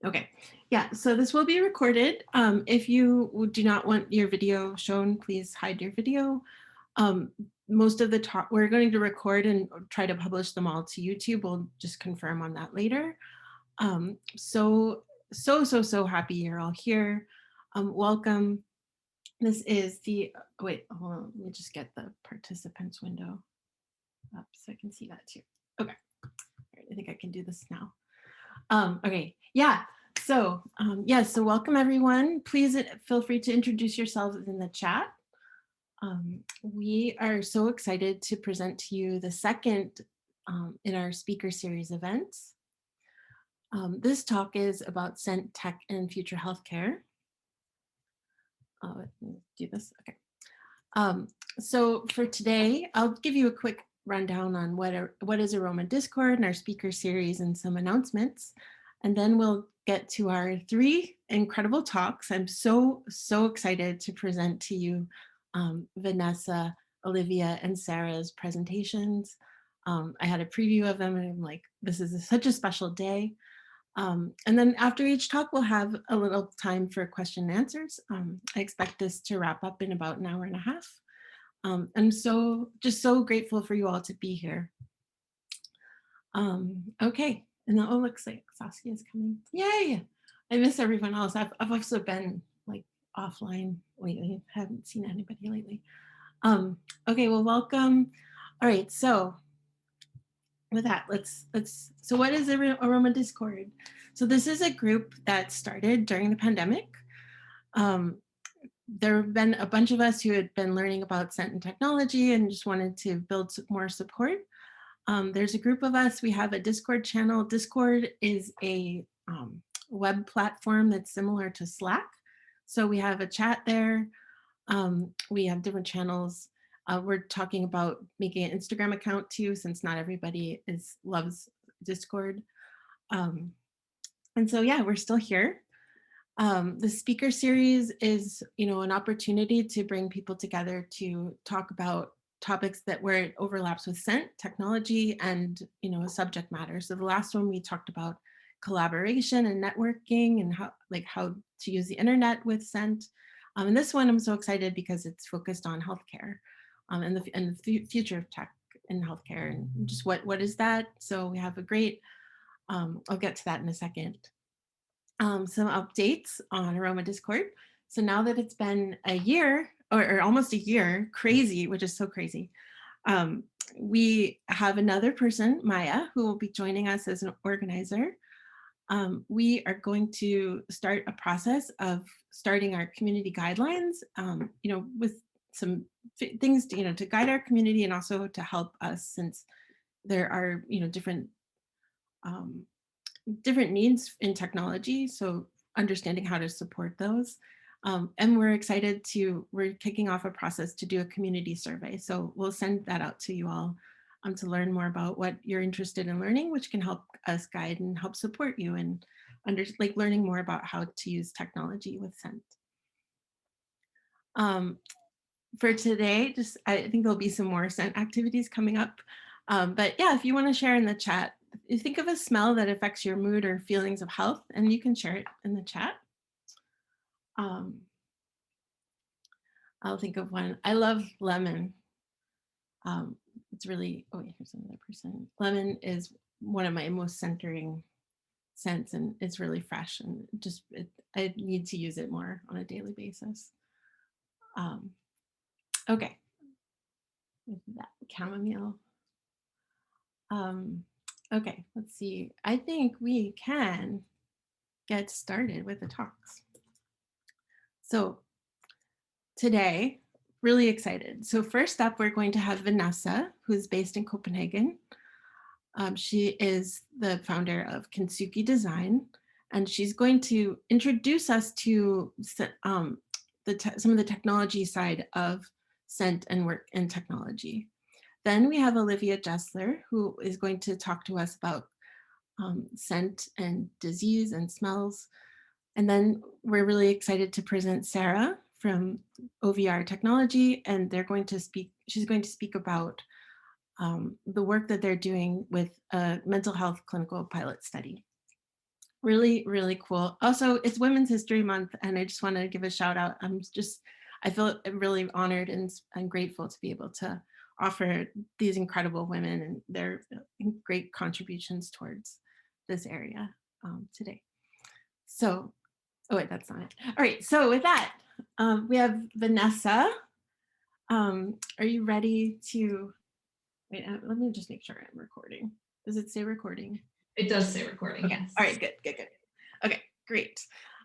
Okay, yeah, so this will be recorded. If you do not want your video shown, please hide your video. Um, Most of the talk, we're going to record and try to publish them all to YouTube. We'll just confirm on that later. So happy you're all here. Welcome. This is the, wait, hold on, let me just get the participants window up so I can see that too. Okay, all right, I think I can do this now. Okay, yeah. So welcome everyone. Please feel free to introduce yourselves in the chat. We are so excited to present to you the second in our speaker series events. This talk is about scent tech and future healthcare. Let me do this. Okay. So for today, I'll give you a quick rundown on what is Aroma Discord and our speaker series and some announcements. And then we'll get to our three incredible talks. I'm so excited to present to you Vanessa, Olivia, and Sarah's presentations. I had a preview of them and I'm like, this is such a special day. And then after each talk, we'll have a little time for question and answers. I expect this to wrap up in about an hour and a half. I'm just so grateful for you all to be here. Okay, and oh, looks like Saskia is coming. Yay! I miss everyone else. I've also been like offline lately. Haven't seen anybody lately. Okay, well, welcome. All right, so with that, so what is Aroma Discord? So this is a group that started during the pandemic. There have been a bunch of us who had been learning about scent and technology and just wanted to build more support. There's a group of us. We have a Discord channel. Discord is a web platform that's similar to Slack. So we have a chat there. We have different channels. We're talking about making an Instagram account too, since not everybody loves Discord. And so, yeah, we're still here. The speaker series is, an opportunity to bring people together to talk about topics where it overlaps with scent, technology, and, a subject matter. So the last one we talked about collaboration and networking and how to use the internet with scent. And this one I'm so excited because it's focused on healthcare and the future of tech in healthcare and just what is that. So we have a great, I'll get to that in a second. Some updates on Aroma Discord. So now that it's been a year or almost a year, crazy, which is so crazy, we have another person, Maya, who will be joining us as an organizer. We are going to start a process of starting our community guidelines, with some things to guide our community and also to help us since there are, different needs in technology. So understanding how to support those. And we're kicking off a process to do a community survey. So we'll send that out to you all to learn more about what you're interested in learning, which can help us guide and help support you in learning more about how to use technology with scent. For today, I think there'll be some more scent activities coming up. But yeah, if you want to share in the chat, you think of a smell that affects your mood or feelings of health, and you can share it in the chat. I'll think of one. I love lemon. It's really, oh, here's another person. Lemon is one of my most centering scents, and it's really fresh, and I need to use it more on a daily basis. Okay, with that chamomile. Okay, let's see. I think we can get started with the talks. So today, really excited. So first up, we're going to have Vanessa, who's based in Copenhagen. She is the founder of Kintsugi Design, and she's going to introduce us to some of the technology side of scent and work in technology. Then we have Olivia Jessler, who is going to talk to us about scent and disease and smells. And then we're really excited to present Sarah from OVR Technology, and she's going to speak about the work that they're doing with a mental health clinical pilot study. Really, really cool. Also, it's Women's History Month, and I just want to give a shout out. I feel really honored and grateful to be able to offer these incredible women and their great contributions towards this area today. So, oh wait, that's not it. All right, so with that, we have Vanessa. Are you ready to, wait, let me just make sure I'm recording. Does it say recording? It does say recording, okay. Yes. All right, good. Okay, great.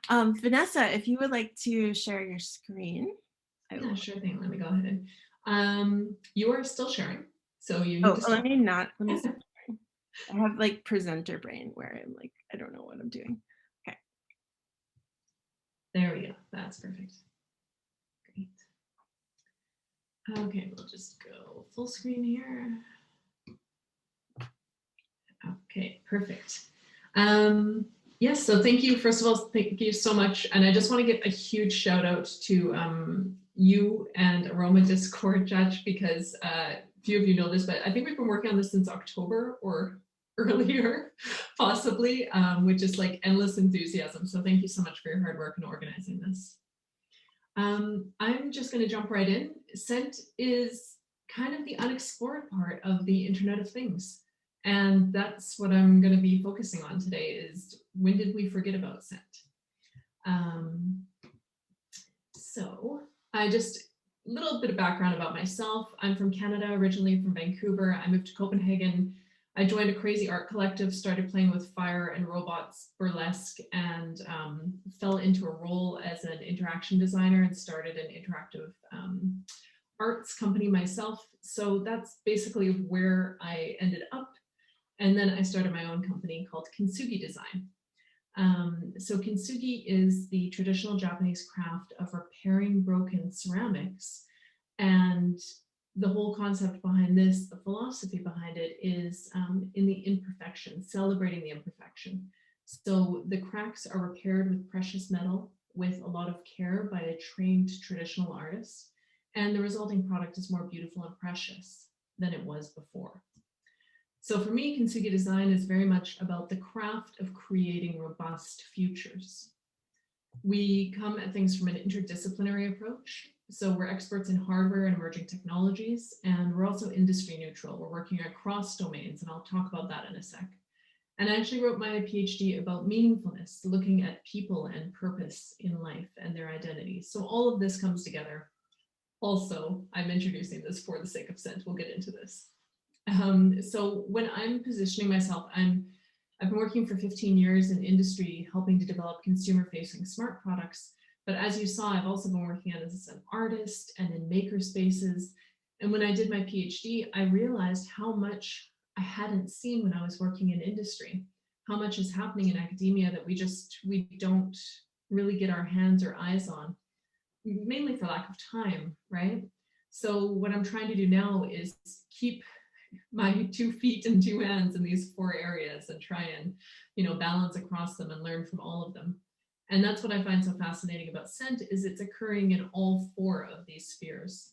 Vanessa, if you would like to share your screen. Yeah, sure thing. Let me go ahead. You are still sharing, so you need to stop. Let me stop. I have like presenter brain where I'm like, I don't know what I'm doing. Okay. There we go. That's perfect. Great. Okay, we'll just go full screen here. Okay, perfect. Yes, so thank you. First of all, thank you so much. And I just want to give a huge shout out to you and Aroma Discord, Judge, because few of you know this, but I think we've been working on this since October or earlier, possibly, with just like endless enthusiasm. So thank you so much for your hard work in organizing this. I'm just going to jump right in. Scent is kind of the unexplored part of the Internet of Things. And that's what I'm going to be focusing on today is when did we forget about scent? So I just, a little bit of background about myself. I'm from Canada, originally from Vancouver. I moved to Copenhagen. I joined a crazy art collective, started playing with fire and robots, burlesque, and fell into a role as an interaction designer and started an interactive arts company myself. So that's basically where I ended up. And then I started my own company called Kintsugi Design. So kintsugi is the traditional Japanese craft of repairing broken ceramics. And the whole concept behind this, the philosophy behind it is in the imperfection, celebrating the imperfection. So the cracks are repaired with precious metal with a lot of care by a trained traditional artist. And the resulting product is more beautiful and precious than it was before. So for me, Kintsugi Design is very much about the craft of creating robust futures. We come at things from an interdisciplinary approach. So we're experts in hardware and emerging technologies, and we're also industry neutral. We're working across domains, and I'll talk about that in a sec. And I actually wrote my PhD about meaningfulness, looking at people and purpose in life and their identities. So all of this comes together. Also, I'm introducing this for the sake of scent. We'll get into this. So when I'm positioning myself, I've been working for 15 years in industry, helping to develop consumer-facing smart products. But as you saw, I've also been working as an artist and in maker spaces. And when I did my PhD, I realized how much I hadn't seen when I was working in industry, how much is happening in academia that we don't really get our hands or eyes on, mainly for lack of time, right? So what I'm trying to do now is keep my 2 feet and 2 hands in these 4 areas and try and, balance across them and learn from all of them. And that's what I find so fascinating about scent is it's occurring in all 4 of these spheres.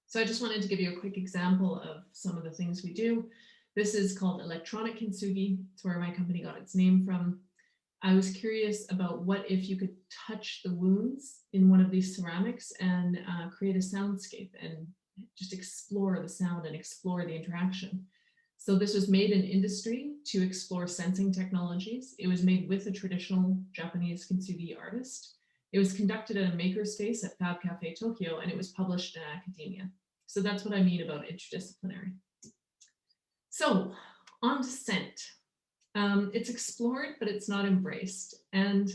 So I just wanted to give you a quick example of some of the things we do. This is called electronic kintsugi. It's where my company got its name from. I was curious about what if you could touch the wounds in one of these ceramics and create a soundscape and just explore the sound and explore the interaction. So this was made in industry to explore sensing technologies. It was made with a traditional Japanese kintsugi artist. It was conducted at a makerspace at Fab Cafe Tokyo, and it was published in academia. So that's what I mean about interdisciplinary. So on to scent. It's explored, but it's not embraced. And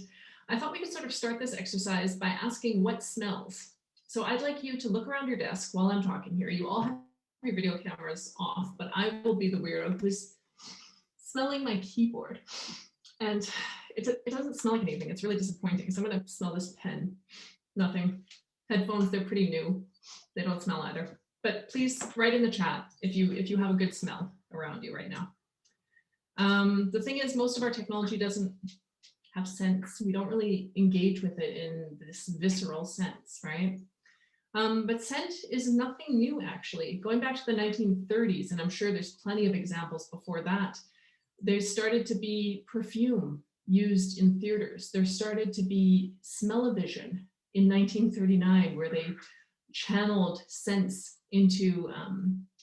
I thought we could sort of start this exercise by asking what smells. So I'd like you to look around your desk while I'm talking here. You all have your video cameras off, but I will be the weirdo who's smelling my keyboard. And it doesn't smell like anything. It's really disappointing. So I'm going to smell this pen. Nothing. Headphones, they're pretty new. They don't smell either. But please write in the chat if you have a good smell around you right now. The thing is, most of our technology doesn't have sense. We don't really engage with it in this visceral sense, right? But scent is nothing new, actually. Going back to the 1930s, and I'm sure there's plenty of examples before that, there started to be perfume used in theaters. There started to be smell-o-vision in 1939, where they channeled scents into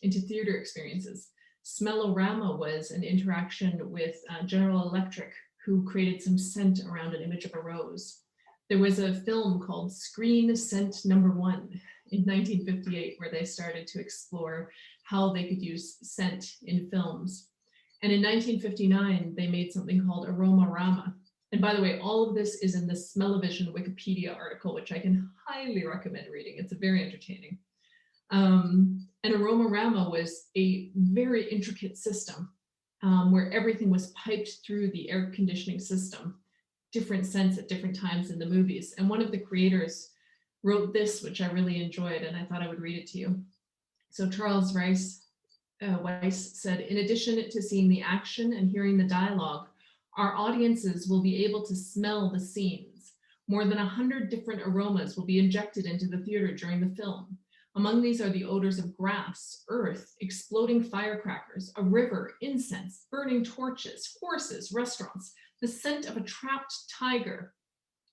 theater experiences. Smell-o-rama was an interaction with General Electric, who created some scent around an image of a rose. There was a film called Screen Scent Number One in 1958, where they started to explore how they could use scent in films. And in 1959, they made something called Aroma-rama. And by the way, all of this is in the Smell-o-vision Wikipedia article, which I can highly recommend reading. It's very entertaining. And Aroma-rama was a very intricate system where everything was piped through the air conditioning system, different scents at different times in the movies. And one of the creators wrote this, which I really enjoyed, and I thought I would read it to you. So Charles Weiss said, in addition to seeing the action and hearing the dialogue, our audiences will be able to smell the scenes. More than 100 different aromas will be injected into the theater during the film. Among these are the odors of grass, earth, exploding firecrackers, a river, incense, burning torches, horses, restaurants, the scent of a trapped tiger.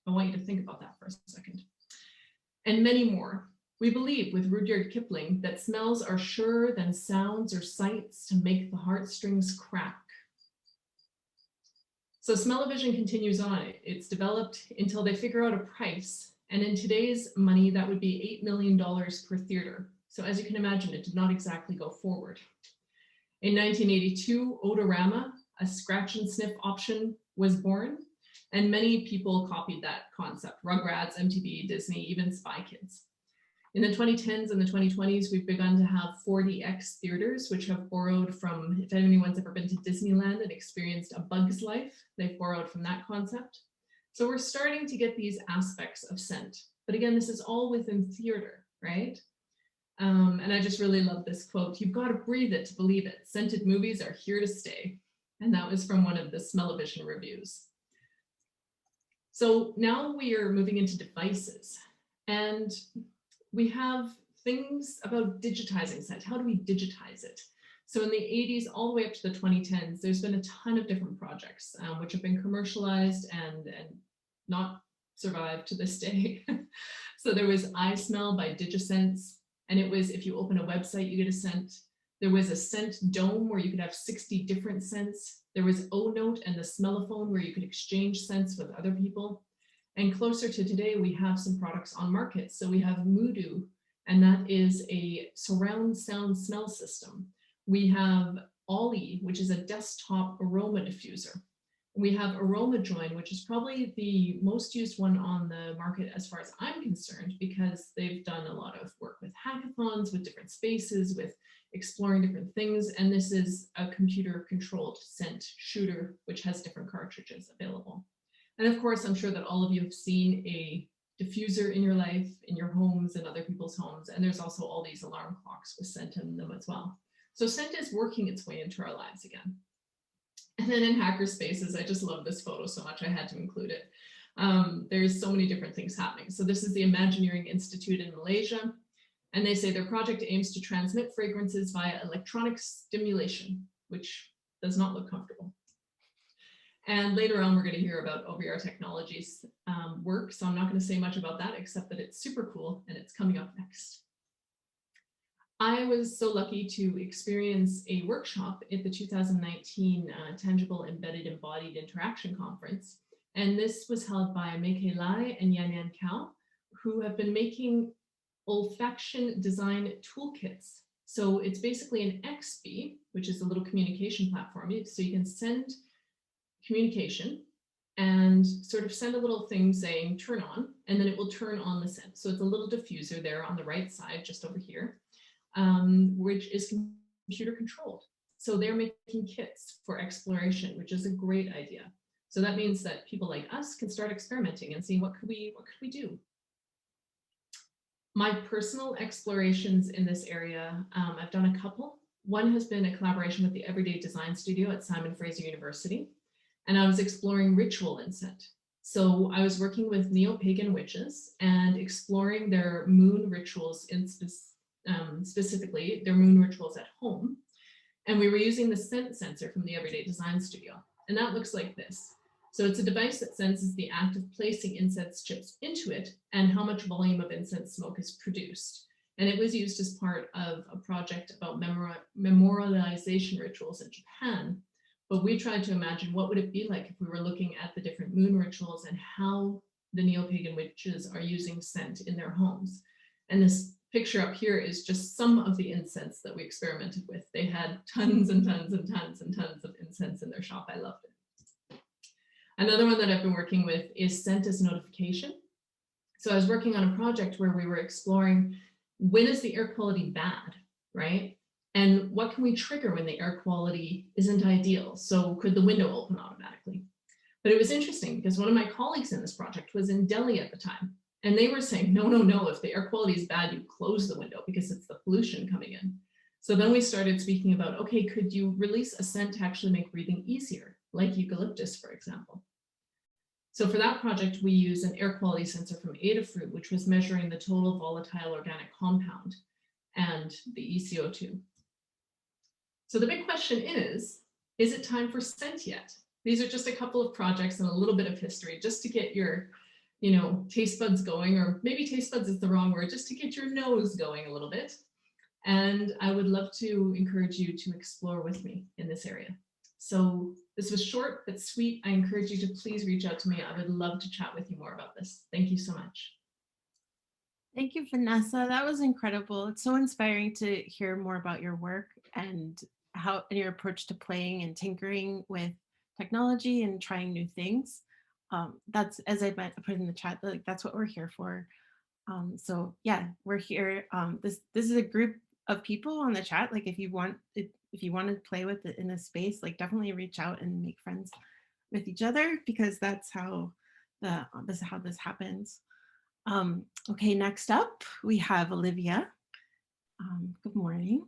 I want you to think about that for a second. And many more. We believe with Rudyard Kipling that smells are surer than sounds or sights to make the heartstrings crack. So smell-o-vision continues on. It's developed until they figure out a price. And in today's money, that would be $8 million per theater. So as you can imagine, it did not exactly go forward. In 1982, Odorama, a scratch and sniff option, was born. And many people copied that concept. Rugrats, MTV, Disney, even Spy Kids. In the 2010s and the 2020s, we've begun to have 4DX theaters, which have borrowed from, if anyone's ever been to Disneyland and experienced A Bug's Life, they've borrowed from that concept. So we're starting to get these aspects of scent. But again, this is all within theater, right? And I just really love this quote. You've got to breathe it to believe it. Scented movies are here to stay. And that was from one of the Smell-o-vision reviews. So now we are moving into devices. And we have things about digitizing scent. How do we digitize it? So in the 80s all the way up to the 2010s, there's been a ton of different projects which have been commercialized and not survived to this day. So there was iSmell by DigiSense, and it was if you open a website, you get a scent. There was a scent dome where you could have 60 different scents. There was O-Note and the Smellophone where you could exchange scents with other people. And closer to today, we have some products on market. So we have Moodoo, and that is a surround sound smell system. We have Ollie, which is a desktop aroma diffuser. We have AromaJoin, which is probably the most used one on the market as far as I'm concerned, because they've done a lot of work with hackathons, with different spaces, with exploring different things. And this is a computer-controlled scent shooter, which has different cartridges available. And of course, I'm sure that all of you have seen a diffuser in your life, in your homes and other people's homes. And there's also all these alarm clocks with scent in them as well. So scent is working its way into our lives again. And then in hackerspaces, I just love this photo so much I had to include it. There's so many different things happening. So this is the Imagineering Institute in Malaysia. And they say their project aims to transmit fragrances via electronic stimulation, which does not look comfortable. And later on, we're going to hear about OVR Technologies work. So I'm not going to say much about that, except that it's super cool and it's coming up next. I was so lucky to experience a workshop at the 2019 Tangible Embedded Embodied Interaction Conference. And this was held by Meike Lai and Yan Yan Cao, who have been making olfaction design toolkits. So it's basically an XBee, which is a little communication platform. So you can send communication and sort of send a little thing saying turn on, and then it will turn on the scent. So it's a little diffuser there on the right side, just over here, which is computer controlled. So they're making kits for exploration, which is a great idea. So that means that people like us can start experimenting and see what could we do. My personal explorations in this area, I've done a couple. One has been a collaboration with the Everyday Design Studio at Simon Fraser University. And I was exploring ritual in scent. So I was working with neo-pagan witches and exploring their moon rituals, specifically their moon rituals at home. And we were using the scent sensor from the Everyday Design Studio. And that looks like this. So it's a device that senses the act of placing incense chips into it and how much volume of incense smoke is produced. And it was used as part of a project about memorialization rituals in Japan. But we tried to imagine what would it be like if we were looking at the different moon rituals and how the neo-pagan witches are using scent in their homes. And this picture up here is just some of the incense that we experimented with. They had tons and tons and tons and tons of incense in their shop. I loved it. Another one that I've been working with is scent as notification. So I was working on a project where we were exploring, when is the air quality bad, right? And what can we trigger when the air quality isn't ideal? So could the window open automatically? But it was interesting because one of my colleagues in this project was in Delhi at the time. And they were saying, no, no, no, if the air quality is bad, you close the window because it's the pollution coming in. So then we started speaking about, okay, could you release a scent to actually make breathing easier, like eucalyptus, for example? So for that project, we use an air quality sensor from Adafruit, which was measuring the total volatile organic compound and the ECO2. So the big question is it time for scent yet? These are just a couple of projects and a little bit of history just to get your, taste buds going, or maybe taste buds is the wrong word, just to get your nose going a little bit. And I would love to encourage you to explore with me in this area. So this was short but sweet. I encourage you to please reach out to me. I would love to chat with you more about this. Thank you so much. Thank you, Vanessa. That was incredible. It's so inspiring to hear more about your work and how your approach to playing and tinkering with technology and trying new things. That's, as I put in the chat, like that's what we're here for. So yeah, we're here. This is a group of people on the chat. Like if you want to play with it in a space, like definitely reach out and make friends with each other, because that's how this happens. Okay, next up we have Olivia. Good morning.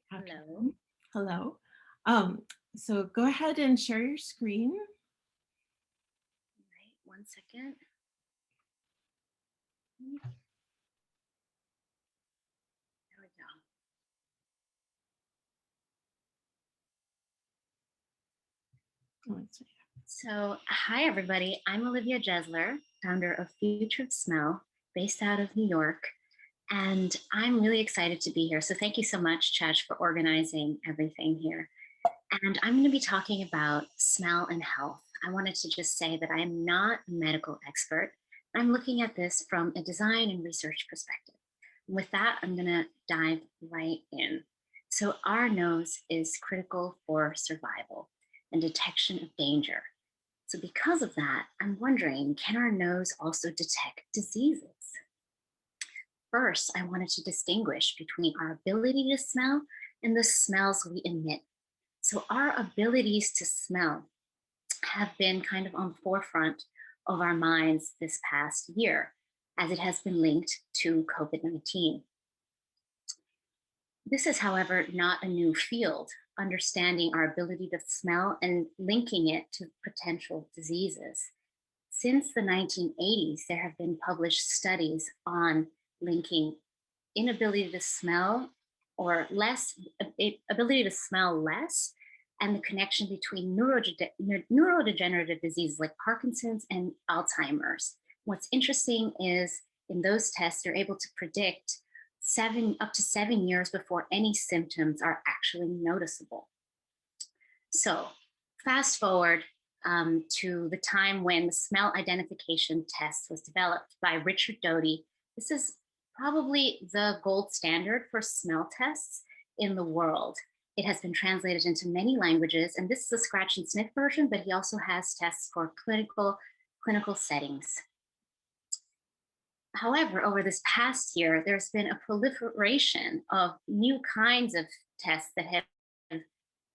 Hello. Hello. So go ahead and share your screen. All right, 1 second. There we go. So, hi everybody. I'm Olivia Jesler, founder of Future of Smell, based out of New York. And I'm really excited to be here. So thank you so much, Chaj, for organizing everything here. And I'm going to be talking about smell and health. I wanted to just say that I am not a medical expert. I'm looking at this from a design and research perspective. And with that, I'm going to dive right in. So our nose is critical for survival and detection of danger. So because of that, I'm wondering, can our nose also detect diseases? First, I wanted to distinguish between our ability to smell and the smells we emit. So our abilities to smell have been kind of on the forefront of our minds this past year, as it has been linked to COVID-19. This is, however, not a new field, understanding our ability to smell and linking it to potential diseases. Since the 1980s, there have been published studies on linking inability to smell or ability to smell less, and the connection between neurodegenerative diseases like Parkinson's and Alzheimer's. What's interesting is in those tests, they're able to predict up to 7 years before any symptoms are actually noticeable. So fast forward to the time when the smell identification test was developed by Richard Doty. This is probably the gold standard for smell tests in the world. It has been translated into many languages, and this is a scratch and sniff version, but he also has tests for clinical settings. However, over this past year, there's been a proliferation of new kinds of tests that have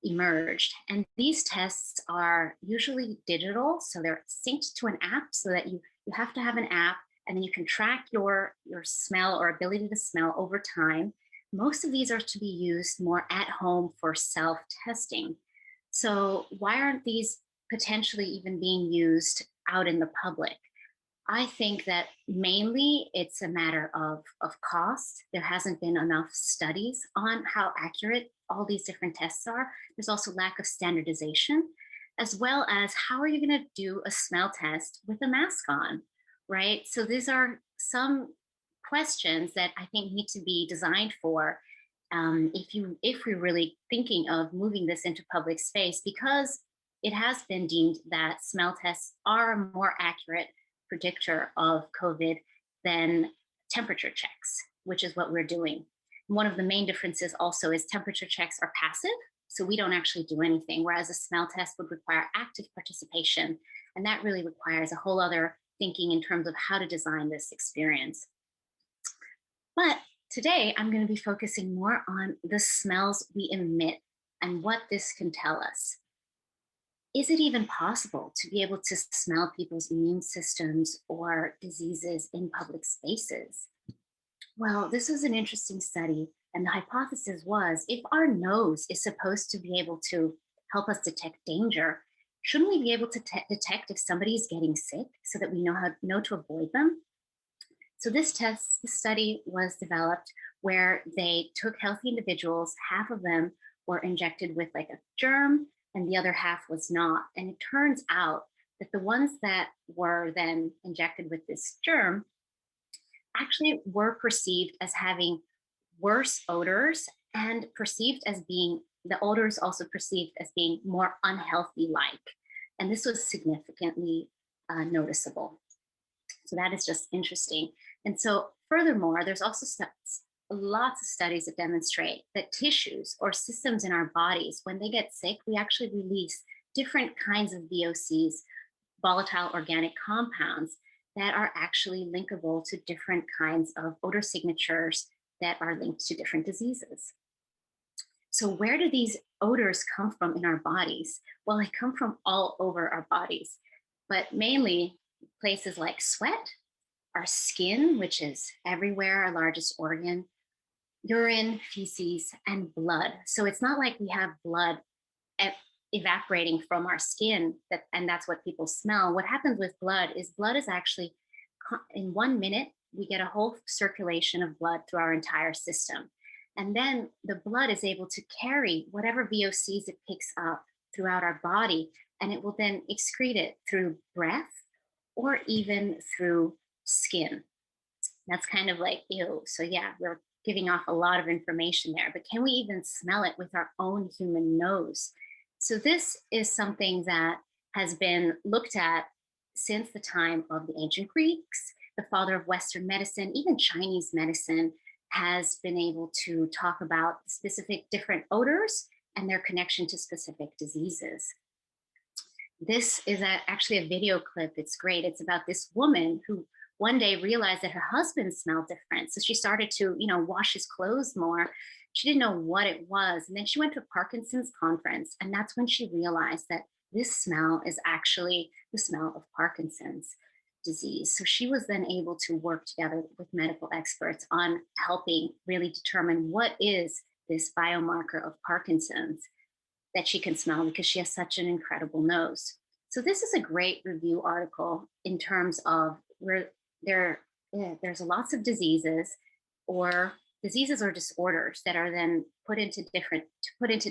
emerged. And these tests are usually digital, so they're synced to an app, so that you have to have an app, and then you can track your smell or ability to smell over time. Most of these are to be used more at home for self-testing. So why aren't these potentially even being used out in the public? I think that mainly it's a matter of cost. There hasn't been enough studies on how accurate all these different tests are. There's also lack of standardization, as well as how are you going to do a smell test with a mask on, right? So these are some questions that I think need to be designed for if we're really thinking of moving this into public space, because it has been deemed that smell tests are a more accurate predictor of COVID than temperature checks, which is what we're doing. One of the main differences also is temperature checks are passive, so we don't actually do anything, whereas a smell test would require active participation. And that really requires a whole other thinking in terms of how to design this experience. But today I'm going to be focusing more on the smells we emit and what this can tell us. Is it even possible to be able to smell people's immune systems or diseases in public spaces? Well, this was an interesting study, and the hypothesis was if our nose is supposed to be able to help us detect danger, shouldn't we be able to detect if somebody is getting sick so that we know to avoid them? So this study was developed where they took healthy individuals, half of them were injected with like a germ, and the other half was not. And it turns out that the ones that were then injected with this germ actually were perceived as having worse odors and perceived as being, the odors also perceived as being more unhealthy like. And this was significantly noticeable. So that is just interesting. And so furthermore, there's also lots of studies that demonstrate that tissues or systems in our bodies, when they get sick, we actually release different kinds of VOCs, volatile organic compounds, that are actually linkable to different kinds of odor signatures that are linked to different diseases. So where do these odors come from in our bodies? Well, they come from all over our bodies, but mainly places like sweat, our skin, which is everywhere, our largest organ, urine, feces, and blood. So it's not like we have blood evaporating from our skin, and that's what people smell. What happens with blood is actually, in 1 minute, we get a whole circulation of blood through our entire system. And then the blood is able to carry whatever VOCs it picks up throughout our body, and it will then excrete it through breath or even through skin. That's kind of like, ew. So yeah, we're giving off a lot of information there, but can we even smell it with our own human nose? So this is something that has been looked at since the time of the ancient Greeks. The father of Western medicine, even Chinese medicine, has been able to talk about specific different odors and their connection to specific diseases. This is actually a video clip. It's great. It's about this woman who one day realized that her husband smelled different. So she started to, wash his clothes more. She didn't know what it was. And then she went to a Parkinson's conference. And that's when she realized that this smell is actually the smell of Parkinson's disease. So she was then able to work together with medical experts on helping really determine what is this biomarker of Parkinson's that she can smell, because she has such an incredible nose. So this is a great review article in terms of where there's lots of diseases or disorders that are then put into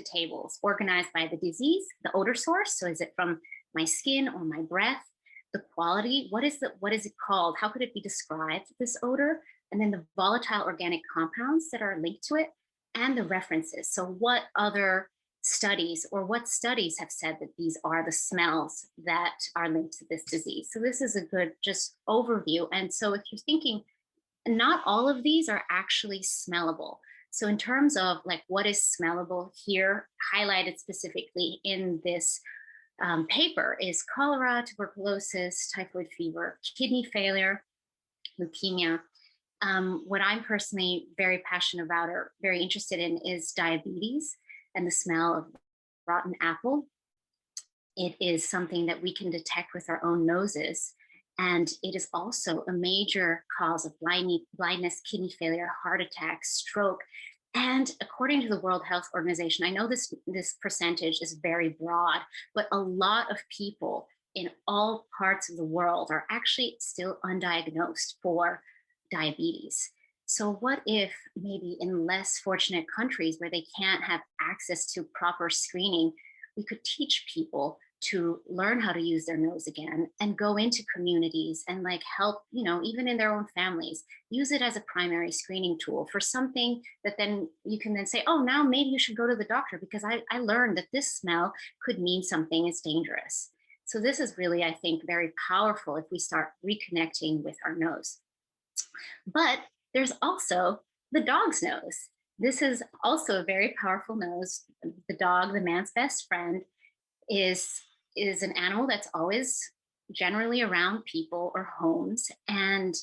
tables organized by the disease, the odor source. So is it from my skin or my breath? The quality, what is it called? How could it be described, this odor? And then the volatile organic compounds that are linked to it, and the references. So what other studies have said that these are the smells that are linked to this disease? So this is a good just overview. And so if you're thinking, not all of these are actually smellable. So in terms of like what is smellable here, highlighted specifically in this paper, is cholera, tuberculosis, typhoid fever, kidney failure, leukemia. What I'm personally very passionate about or very interested in is diabetes and the smell of rotten apple. It is something that we can detect with our own noses. And it is also a major cause of blindness, kidney failure, heart attack, stroke. And according to the World Health Organization, I know this percentage is very broad, but a lot of people in all parts of the world are actually still undiagnosed for diabetes. So what if maybe in less fortunate countries where they can't have access to proper screening, we could teach people to learn how to use their nose again and go into communities and like help, even in their own families, use it as a primary screening tool for something that then you can then say, oh, now maybe you should go to the doctor because I learned that this smell could mean something is dangerous. So this is really, I think, very powerful if we start reconnecting with our nose. But there's also the dog's nose. This is also a very powerful nose. The dog, the man's best friend, is an animal that's always generally around people or homes, and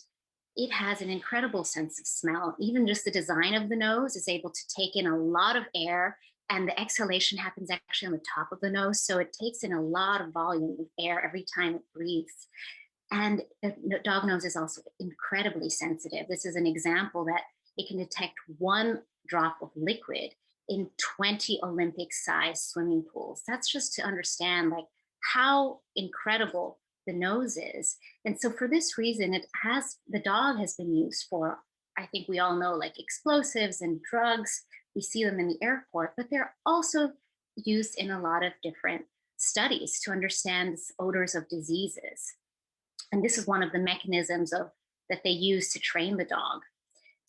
it has an incredible sense of smell. Even just the design of the nose is able to take in a lot of air, and the exhalation happens actually on the top of the nose, so it takes in a lot of volume of air every time it breathes. And the dog nose is also incredibly sensitive. This is an example that it can detect one drop of liquid in 20 Olympic sized swimming pools. That's just to understand like how incredible the nose is. And so for this reason, the dog has been used for, I think we all know, like explosives and drugs. We see them in the airport, but they're also used in a lot of different studies to understand odors of diseases. And this is one of the mechanisms that they use to train the dog.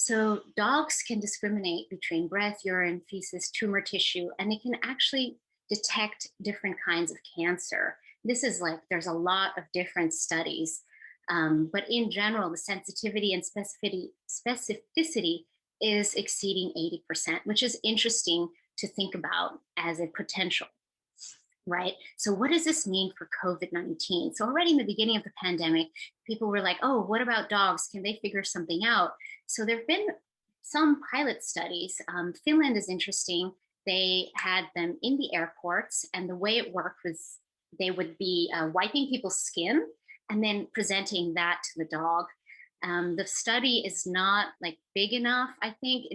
So dogs can discriminate between breath, urine, feces, tumor tissue, and they can actually detect different kinds of cancer. This is like, there's a lot of different studies. But in general, the sensitivity and specificity is exceeding 80%, which is interesting to think about as a potential, right? So what does this mean for COVID-19? So already in the beginning of the pandemic, people were like, oh, what about dogs? Can they figure something out? So there've been some pilot studies. Finland is interesting. They had them in the airports, and the way it worked was they would be wiping people's skin and then presenting that to the dog. The study is not like big enough, I think,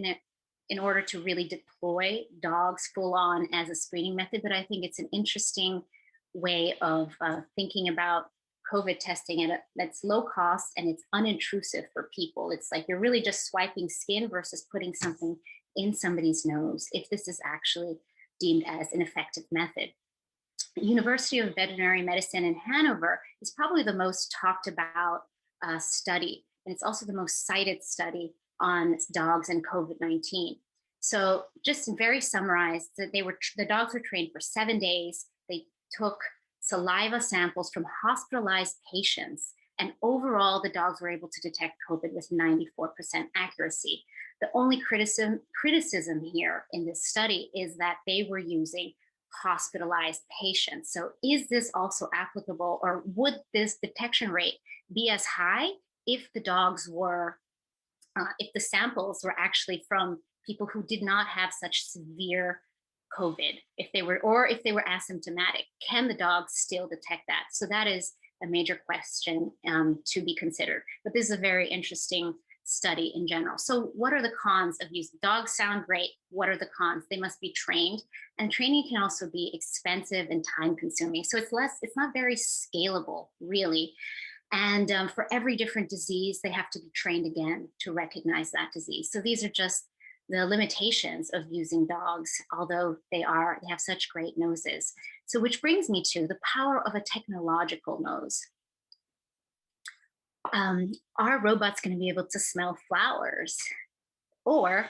in order to really deploy dogs full on as a screening method, but I think it's an interesting way of thinking about COVID testing that's low cost and it's unintrusive for people. It's like you're really just swiping skin versus putting something in somebody's nose, if this is actually deemed as an effective method. University of Veterinary Medicine in Hanover is probably the most talked about study, and it's also the most cited study on dogs and COVID-19. So just very summarized, that the dogs were trained for 7 days. They took saliva samples from hospitalized patients, and overall the dogs were able to detect COVID with 94% accuracy. The only criticism here in this study is that they were using hospitalized patients. So is this also applicable, or would this detection rate be as high if the dogs were, if the samples were actually from people who did not have such severe COVID, if they were asymptomatic? Can the dogs still detect that? So that is a major question to be considered. But this is a very interesting study in general. So what are the cons of using dogs? Sound great. What are the cons? They must be trained, and training can also be expensive and time consuming. So it's not very scalable really. And for every different disease, they have to be trained again to recognize that disease. So these are just the limitations of using dogs, although they have such great noses. So which brings me to the power of a technological nose. Are robots going to be able to smell flowers? Or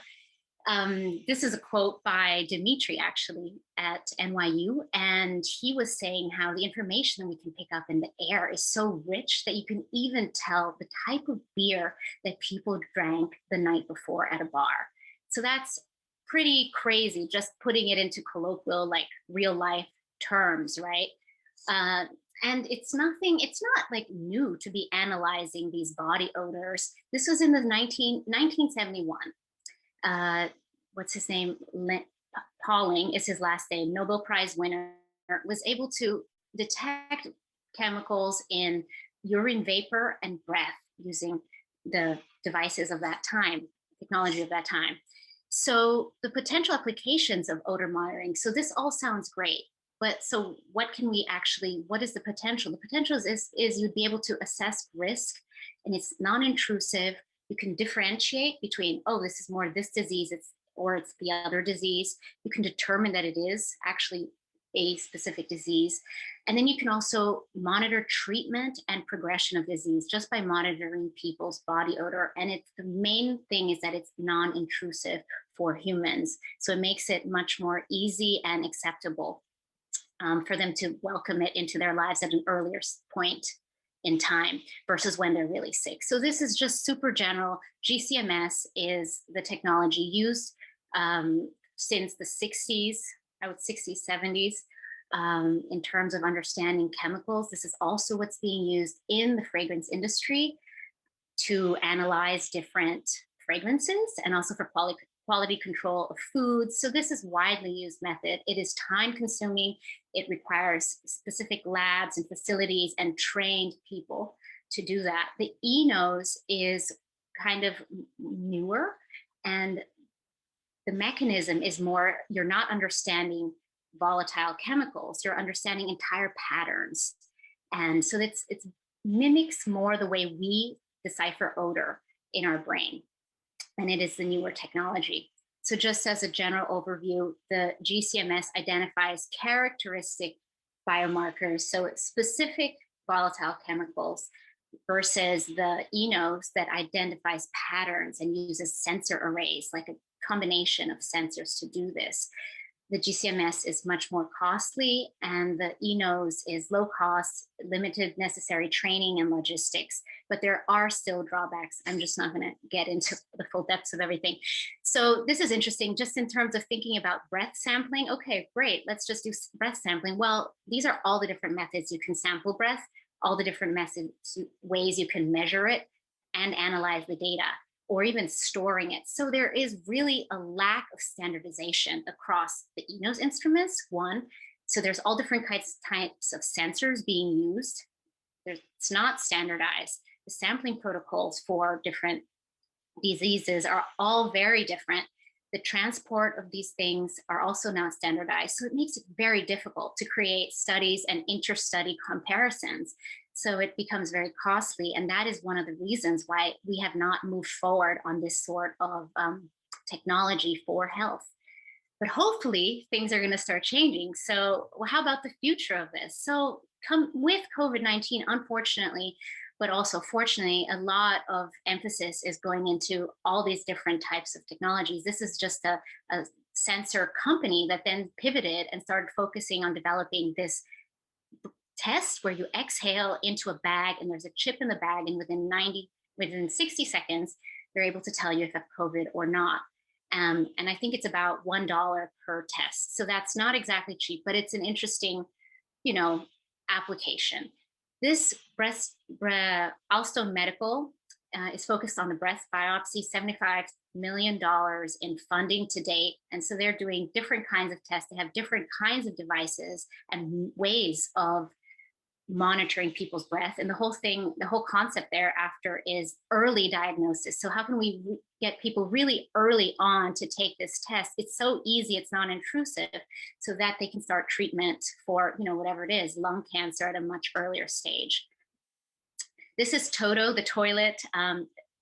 this is a quote by Dimitri, actually, at NYU. And he was saying how the information that we can pick up in the air is so rich that you can even tell the type of beer that people drank the night before at a bar. So that's pretty crazy, just putting it into colloquial, like real life terms, right? And it's not like new to be analyzing these body odors. This was in the 1971. What's his name? Pauling is his last name, Nobel Prize winner, was able to detect chemicals in urine vapor and breath using the devices of that time, technology of that time. So the potential applications of odor monitoring. So this all sounds great. But so what is the potential? The potential is you'd be able to assess risk, and it's non-intrusive. You can differentiate between, oh, this is more this disease, it's the other disease. You can determine that it is actually a specific disease. And then you can also monitor treatment and progression of disease just by monitoring people's body odor. And it's the main thing is that it's non-intrusive for humans. So it makes it much more easy and acceptable for them to welcome it into their lives at an earlier point in time versus when they're really sick. So this is just super general. GCMS is the technology used since the 60s, I would 60s, 70s, in terms of understanding chemicals. This is also what's being used in the fragrance industry to analyze different fragrances and also for quality control of foods. So this is widely used method. It is time consuming. It requires specific labs and facilities and trained people to do that. The eNose is kind of newer, and the mechanism is more, you're not understanding volatile chemicals, you're understanding entire patterns. And so it mimics more the way we decipher odor in our brain. And it is the newer technology. So just as a general overview, the GCMS identifies characteristic biomarkers, so it's specific volatile chemicals, versus the eNose that identifies patterns and uses sensor arrays, like a combination of sensors to do this. The GCMS is much more costly, and the eNose is low cost, limited necessary training and logistics, but there are still drawbacks. I'm just not going to get into the full depths of everything. So this is interesting just in terms of thinking about breath sampling. Okay, great, let's just do breath sampling. Well, these are all the different methods you can sample breath, all the different methods, ways you can measure it and analyze the data, or even storing it. So there is really a lack of standardization across the eNose instruments, one. So there's all different types of sensors being used. It's not standardized. The sampling protocols for different diseases are all very different. The transport of these things are also not standardized. So it makes it very difficult to create studies and inter-study comparisons. So it becomes very costly. And that is one of the reasons why we have not moved forward on this sort of technology for health. But hopefully things are going to start changing. So how about the future of this? So come with COVID-19, unfortunately, but also fortunately, a lot of emphasis is going into all these different types of technologies. This is just a sensor company that then pivoted and started focusing on developing this test where you exhale into a bag and there's a chip in the bag, and within 60 seconds, they're able to tell you if you have COVID or not. And I think it's about $1 per test. So that's not exactly cheap, but it's an interesting, application. This Alstom Medical is focused on the breast biopsy, $75 million in funding to date. And so they're doing different kinds of tests. They have different kinds of devices and ways of monitoring people's breath. And the whole concept thereafter is early diagnosis. So how can we get people really early on to take this test? It's so easy, it's non-intrusive, so that they can start treatment for, whatever it is, lung cancer at a much earlier stage. This is Toto, the toilet.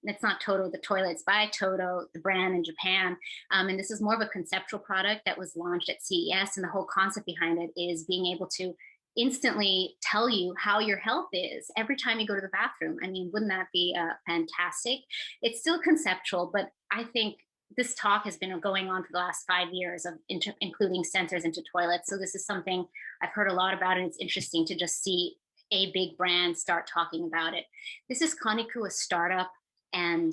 It's not Toto, the toilet. It's by Toto, the brand in Japan. And this is more of a conceptual product that was launched at CES. And the whole concept behind it is being able to instantly tell you how your health is every time you go to the bathroom. I mean, wouldn't that be fantastic? It's still conceptual, but I think this talk has been going on for the last 5 years of including sensors into toilets. So this is something I've heard a lot about, and it's interesting to just see a big brand start talking about it. This is Koniku, a startup, and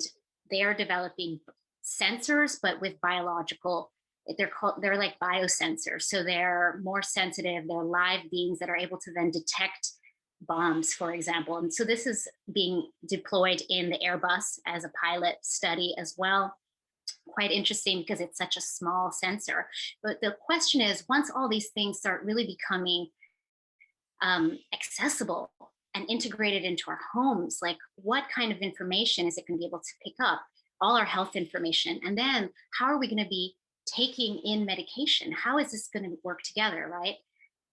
they are developing sensors, but with biological. They're like biosensors. So they're more sensitive. They're live beings that are able to then detect bombs, for example. And so this is being deployed in the Airbus as a pilot study as well. Quite interesting because it's such a small sensor. But the question is, once all these things start really becoming accessible and integrated into our homes, like what kind of information is it going to be able to pick up? All our health information. And then how are we going to be taking in medication? How is this going to work together, right?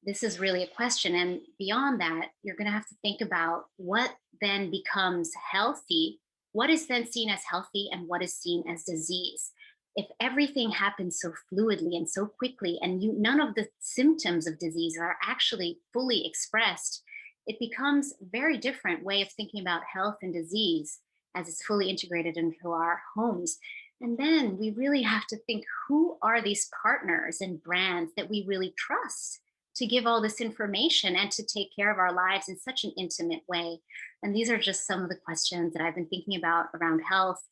This is really a question. And beyond that, you're going to have to think about what then becomes healthy, what is then seen as healthy, and what is seen as disease. If everything happens so fluidly and so quickly, and none of the symptoms of disease are actually fully expressed, it becomes a very different way of thinking about health and disease as it's fully integrated into our homes. And then we really have to think, who are these partners and brands that we really trust to give all this information and to take care of our lives in such an intimate way? And these are just some of the questions that I've been thinking about around health.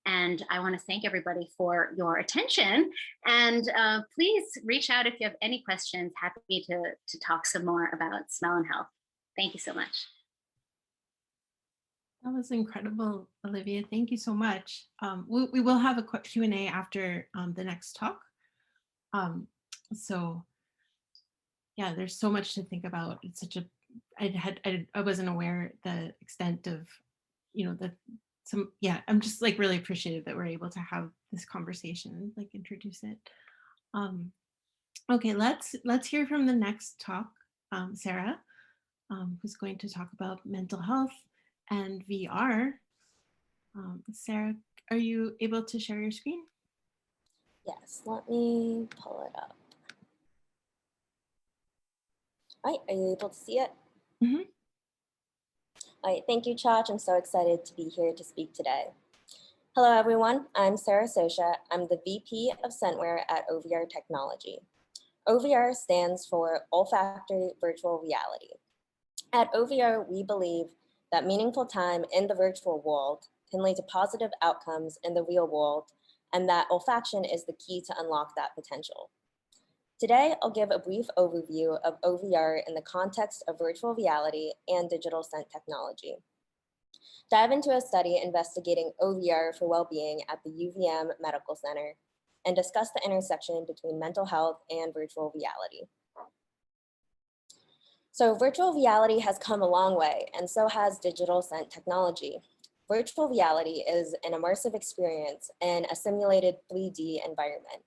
And I want to thank everybody for your attention. And please reach out if you have any questions. Happy to talk some more about smell and health. Thank you so much. That was incredible, Olivia. Thank you so much. We will have a quick Q&A after the next talk. So yeah, there's so much to think about. It's such a, I wasn't aware the extent of, yeah, I'm just like really appreciative that we're able to have this conversation and like introduce it. Okay, let's hear from the next talk, Sarah, who's going to talk about mental health and VR. Sarah, are you able to share your screen? Yes, let me pull it up. All right, are you able to see it? Mm-hmm. All right, thank you, Chach. I'm so excited to be here to speak today. Hello, everyone. I'm Sarah Sosha. I'm the VP of Scentware at OVR Technology. OVR stands for Olfactory Virtual Reality. At OVR, we believe that meaningful time in the virtual world can lead to positive outcomes in the real world, and that olfaction is the key to unlock that potential. Today, I'll give a brief overview of OVR in the context of virtual reality and digital scent technology. Dive into a study investigating OVR for well-being at the UVM Medical Center, and discuss the intersection between mental health and virtual reality. So virtual reality has come a long way, and so has digital scent technology. Virtual reality is an immersive experience in a simulated 3D environment.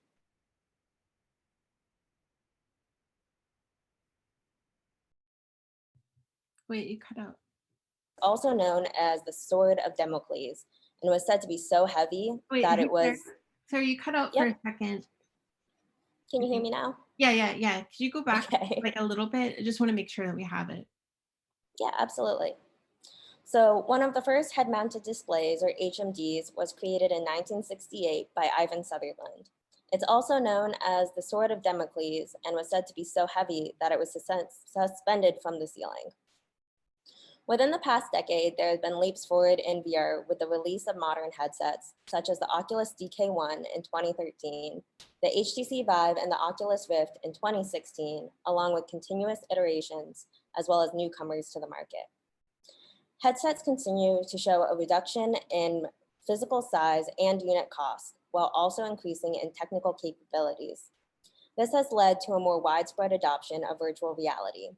Wait, you cut out. Also known as the Sword of Damocles, and was said to be so heavy that it was... Sorry, you cut out for a second. Can you hear me now? Yeah. Could you go back Okay. like a little bit? I just want to make sure that we have it. Yeah, absolutely. So one of the first head-mounted displays, or HMDs, was created in 1968 by Ivan Sutherland. It's also known as the Sword of Damocles and was said to be so heavy that it was suspended from the ceiling. Within the past decade, there have been leaps forward in VR with the release of modern headsets, such as the Oculus DK1 in 2013, the HTC Vive and the Oculus Rift in 2016, along with continuous iterations, as well as newcomers to the market. Headsets continue to show a reduction in physical size and unit cost, while also increasing in technical capabilities. This has led to a more widespread adoption of virtual reality.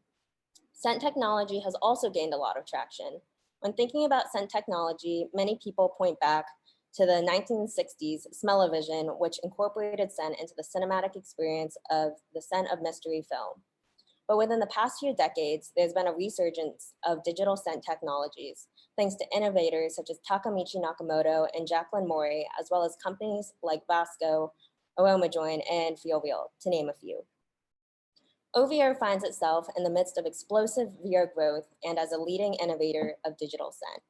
Scent technology has also gained a lot of traction. When thinking about scent technology, many people point back to the 1960s Smell-O-Vision, which incorporated scent into the cinematic experience of the Scent of Mystery film. But within the past few decades, there's been a resurgence of digital scent technologies, thanks to innovators such as Takamichi Nakamoto and Jacqueline Mori, as well as companies like Vasco, Aromajoin, and FeelReal, to name a few. OVR finds itself in the midst of explosive VR growth and as a leading innovator of digital scent.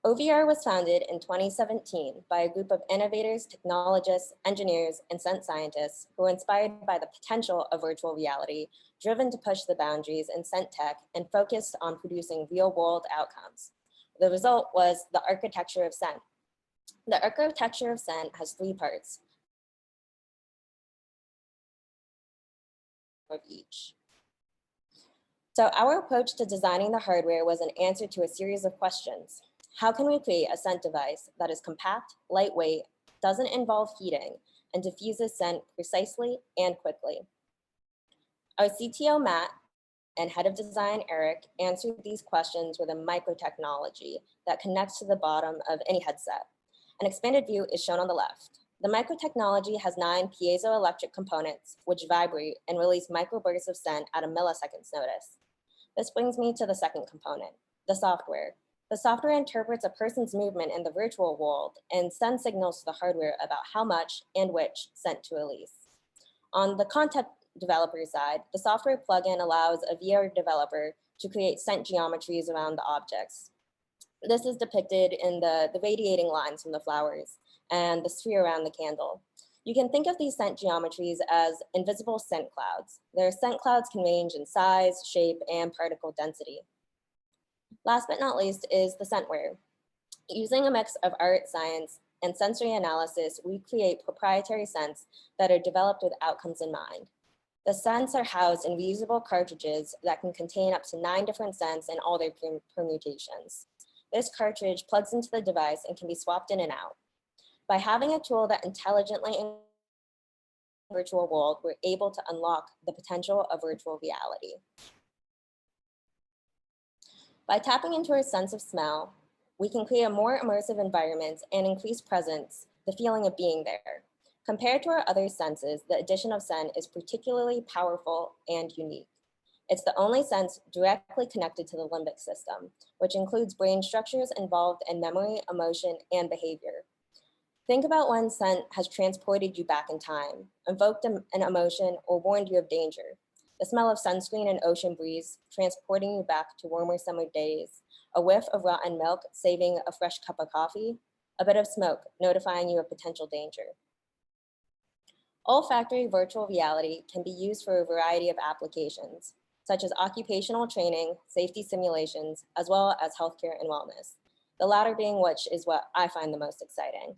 OVR was founded in 2017 by a group of innovators, technologists, engineers, and scent scientists who were inspired by the potential of virtual reality, driven to push the boundaries in scent tech, and focused on producing real-world outcomes. The result was the architecture of scent. The architecture of scent has three parts of each. So our approach to designing the hardware was an answer to a series of questions. How can we create a scent device that is compact, lightweight, doesn't involve heating, and diffuses scent precisely and quickly? Our CTO, Matt, and head of design, Eric, answered these questions with a microtechnology that connects to the bottom of any headset. An expanded view is shown on the left. The microtechnology has 9 piezoelectric components which vibrate and release microbursts of scent at a millisecond's notice. This brings me to the second component, the software. The software interprets a person's movement in the virtual world and sends signals to the hardware about how much and which scent to release. On the content developer side, the software plugin allows a VR developer to create scent geometries around the objects. This is depicted in the radiating lines from the flowers and the sphere around the candle. You can think of these scent geometries as invisible scent clouds. Their scent clouds can range in size, shape, and particle density. Last but not least is the scentware. Using a mix of art, science, and sensory analysis, we create proprietary scents that are developed with outcomes in mind. The scents are housed in reusable cartridges that can contain up to 9 different scents and all their permutations. This cartridge plugs into the device and can be swapped in and out. By having a tool that intelligently in the virtual world, we're able to unlock the potential of virtual reality. By tapping into our sense of smell, we can create a more immersive environment and increase presence, the feeling of being there. Compared to our other senses, the addition of scent is particularly powerful and unique. It's the only sense directly connected to the limbic system, which includes brain structures involved in memory, emotion, and behavior. Think about when scent has transported you back in time, invoked an emotion, or warned you of danger. The smell of sunscreen and ocean breeze transporting you back to warmer summer days, a whiff of rotten milk saving a fresh cup of coffee, a bit of smoke notifying you of potential danger. Olfactory virtual reality can be used for a variety of applications, such as occupational training, safety simulations, as well as healthcare and wellness, the latter being which is what I find the most exciting.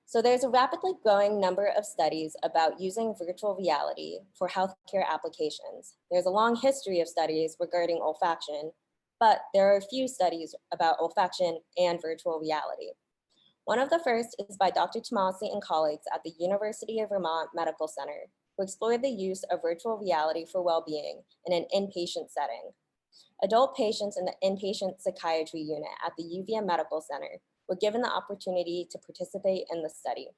So there's a rapidly growing number of studies about using virtual reality for healthcare applications. There's a long history of studies regarding olfaction, but there are a few studies about olfaction and virtual reality. One of the first is by Dr. Tomasi and colleagues at the University of Vermont Medical Center, who explored the use of virtual reality for well-being in an inpatient setting. Adult patients in the inpatient psychiatry unit at the UVM Medical Center were given the opportunity to participate in the study.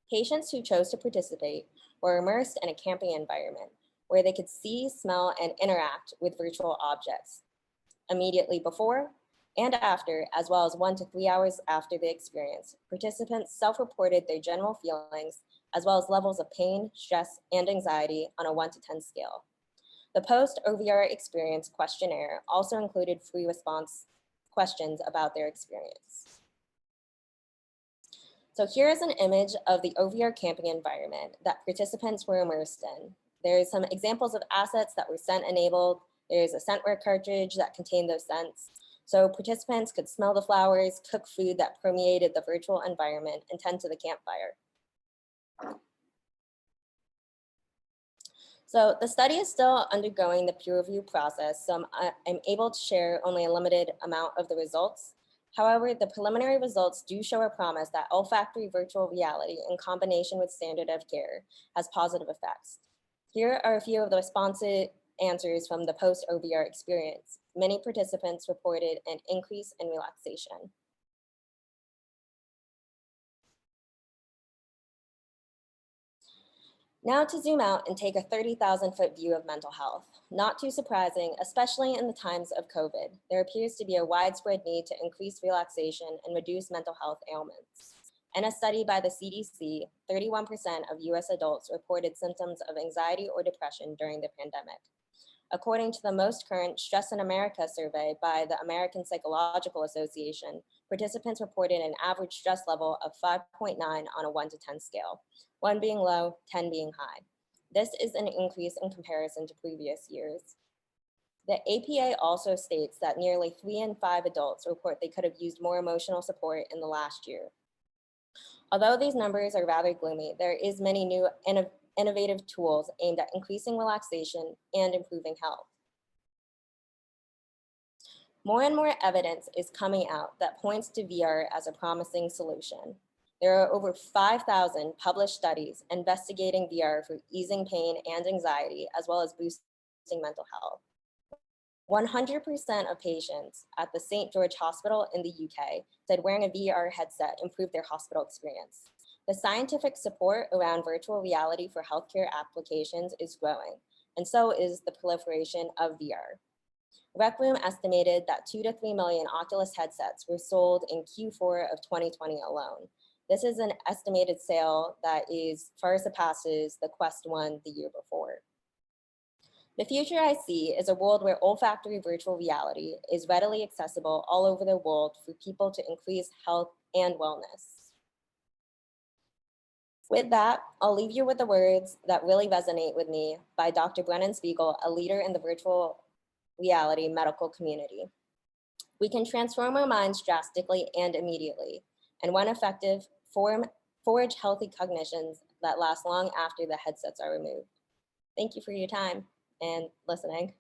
Patients who chose to participate were immersed in a camping environment where they could see, smell, and interact with virtual objects. Immediately before and after, as well as 1 to 3 hours after the experience, participants self-reported their general feelings, as well as levels of pain, stress, and anxiety on a 1 to 10 scale. The post-OVR experience questionnaire also included free response questions about their experience. So here is an image of the OVR camping environment that participants were immersed in. There's some examples of assets that were scent enabled. There's a scentware cartridge that contained those scents. So participants could smell the flowers, cook food that permeated the virtual environment, and tend to the campfire. So the study is still undergoing the peer review process, so I'm able to share only a limited amount of the results. However, the preliminary results do show a promise that olfactory virtual reality in combination with standard of care has positive effects. Here are a few of the responsive answers from the post-OVR experience. Many participants reported an increase in relaxation. Now to zoom out and take a 30,000-foot view of mental health. Not too surprising, especially in the times of COVID, there appears to be a widespread need to increase relaxation and reduce mental health ailments. In a study by the CDC, 31% of US adults reported symptoms of anxiety or depression during the pandemic. According to the most current Stress in America survey by the American Psychological Association, participants reported an average stress level of 5.9 on a 1 to 10 scale, 1 being low, 10 being high. This is an increase in comparison to previous years. The APA also states that nearly 3 in 5 adults report they could have used more emotional support in the last year. Although these numbers are rather gloomy, there is many new innovative tools aimed at increasing relaxation and improving health. More and more evidence is coming out that points to VR as a promising solution. There are over 5,000 published studies investigating VR for easing pain and anxiety, as well as boosting mental health. 100% of patients at the St. George Hospital in the UK said wearing a VR headset improved their hospital experience. The scientific support around virtual reality for healthcare applications is growing, and so is the proliferation of VR. Rec Room estimated that 2 to 3 million Oculus headsets were sold in Q4 of 2020 alone. This is an estimated sale that far surpasses the Quest 1 the year before. The future I see is a world where olfactory virtual reality is readily accessible all over the world for people to increase health and wellness. With that, I'll leave you with the words that really resonate with me by Dr. Brennan Spiegel, a leader in the virtual reality medical community. We can transform our minds drastically and immediately, and when effective, forge healthy cognitions that last long after the headsets are removed. Thank you for your time and listening.